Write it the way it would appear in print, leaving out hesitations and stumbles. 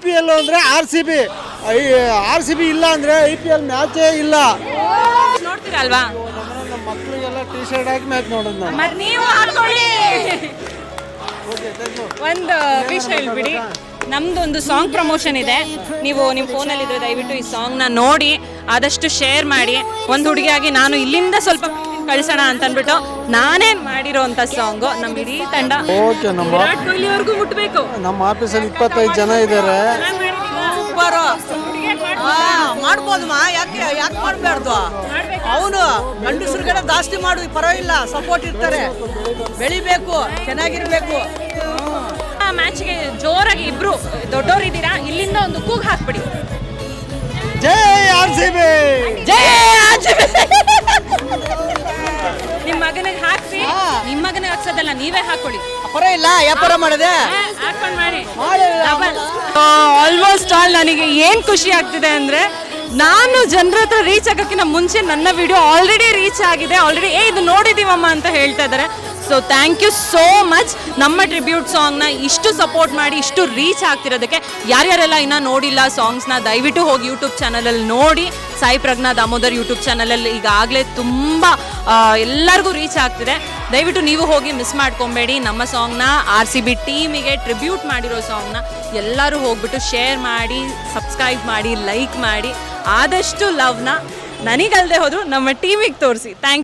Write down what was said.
P L ಅಂದರೆ R C B ಇಲ್ಲ ಅಂದರೆ IPL ಮ್ಯಾಚೇ ಇಲ್ಲ. ನೋಡ್ತೀರಾ ಅಲ್ವಾ? ನಮ್ಮ ಮಕ್ಕಳಿಗೆಲ್ಲ ಟಿ ಶರ್ಟ್ ಹಾಕಿ ಮ್ಯಾಚ್ ನೋಡೋದು ನಾನು. ಮತ್ತೆ ನೀವು ಹಾಕೊಳ್ಳಿ. ಒಂದು ವಿಷಯ ಹೇಳ್ಬಿಡಿ, ನಮ್ದೊಂದು ಸಾಂಗ್ ಪ್ರಮೋಷನ್ ಇದೆ. ನೀವು ನಿಮ್ಮ ಫೋನಲ್ಲಿದ್ದರೆ ದಯವಿಟ್ಟು ಈ ಸಾಂಗ್ನ ನೋಡಿ ಆದಷ್ಟು ಶೇರ್ ಮಾಡಿ. ಒಂದು ಹುಡುಗಿಯಾಗಿ ನಾನು ಇಲ್ಲಿಂದ ಸ್ವಲ್ಪ ಕಳಿಸೋಣ ಅಂತ ಅಂದ್ಬಿಟ್ಟು ನಾನೇ ಮಾಡಿರೋಂಥ ಸಾಂಗು. ನಮ್ಮ ಇಡೀ ತಂಡ ವಿರಾಟ್ ಕೊಹ್ಲಿವರೆಗೂ ಮುಟ್ಟಬೇಕು. ನಮ್ಮ ಆಫೀಸಲ್ಲಿ 25 ಜನ ಇದ್ದಾರೆ. ಮಾಡ್ಬೋದು ಯಾಕೆ ಮಾಡಬಾರ್ದು? ಅವನು ಗಂಡಸರುಗಳ ಜಾಸ್ತಿ ಮಾಡು, ಪರವಾಗಿಲ್ಲ, ಸಪೋರ್ಟ್ ಇರ್ತಾರೆ. ಬೆಳಿಬೇಕು, ಚೆನ್ನಾಗಿರ್ಬೇಕು. ಮ್ಯಾಚ್ಗೆ ಜೋರಾಗಿ ಇಬ್ರು ದೊಡ್ಡವರಿದ್ದೀರಾ, ಇಲ್ಲಿಂದ ಒಂದು ಕೂಗು ಹಾಕ್ಬಿಡಿ. ಜೈ RCB, ಜೈ RCB. ನಿಮ್ಮ ಮಗನಿಗೆ ಹಾಕ್ಸಿ. ನಿಮ್ಮ ಮಗನಿಗೆ ಹಾಕ್ಸೋದಲ್ಲ, ನೀವೇ ಹಾಕೊಳ್ಳಿ. ಪರವಾಗಿಲ್ಲ, ವ್ಯಾಪಾರ ಮಾಡದೆ ಹಾಕೊಂಡು ಮಾಡಿ. ಆಲ್ಮೋಸ್ಟ್ ಆಲ್ ನನಗೆ ಏನು ಖುಷಿ ಆಗ್ತಿದೆ ಅಂದರೆ, ನಾನು ಜನರ ಹತ್ರ ರೀಚ್ ಆಗೋಕ್ಕಿಂತ ಮುಂಚೆ ನನ್ನ ವಿಡಿಯೋ ಆಲ್ರೆಡಿ ರೀಚ್ ಆಗಿದೆ. ಇದು ನೋಡಿದ್ದೀವಮ್ಮ ಅಂತ ಹೇಳ್ತಾ ಇದ್ದಾರೆ. So thank you so much. ನಮ್ಮ ಟ್ರಿಬ್ಯೂಟ್ ಸಾಂಗ್ನ ಇಷ್ಟು ಸಪೋರ್ಟ್ ಮಾಡಿ ಇಷ್ಟು ರೀಚ್ ಆಗ್ತಿರೋದಕ್ಕೆ ಯಾರ್ಯಾರೆಲ್ಲ ಇನ್ನೂ ನೋಡಿಲ್ಲ ಸಾಂಗ್ಸ್ನ ದಯವಿಟ್ಟು ಹೋಗಿ ಯೂಟ್ಯೂಬ್ ಚಾನಲಲ್ಲಿ ನೋಡಿ. ಸಾಯಿ ಪ್ರಜ್ಞಾ ದಾಮೋದರ್ ಯೂಟ್ಯೂಬ್ ಚಾನಲಲ್ಲಿ ಈಗಾಗಲೇ ತುಂಬ ಎಲ್ಲರಿಗೂ ರೀಚ್ ಆಗ್ತಿದೆ. ದಯವಿಟ್ಟು ನೀವು ಹೋಗಿ ಮಿಸ್ ಮಾಡ್ಕೊಬೇಡಿ. ನಮ್ಮ ಸಾಂಗ್ನ RCB ಟೀಮಿಗೆ ಟ್ರಿಬ್ಯೂಟ್ ಮಾಡಿರೋ ಸಾಂಗ್ನ ಎಲ್ಲರೂ ಹೋಗ್ಬಿಟ್ಟು ಶೇರ್ ಮಾಡಿ, ಸಬ್ಸ್ಕ್ರೈಬ್ ಮಾಡಿ, ಲೈಕ್ ಮಾಡಿ. ಆದಷ್ಟು ಲವ್ನ ನನಗಲ್ಲದೆ ಹೋದರೂ ನಮ್ಮ ಟೀಮಿಗೆ ತೋರಿಸಿ. ಥ್ಯಾಂಕ್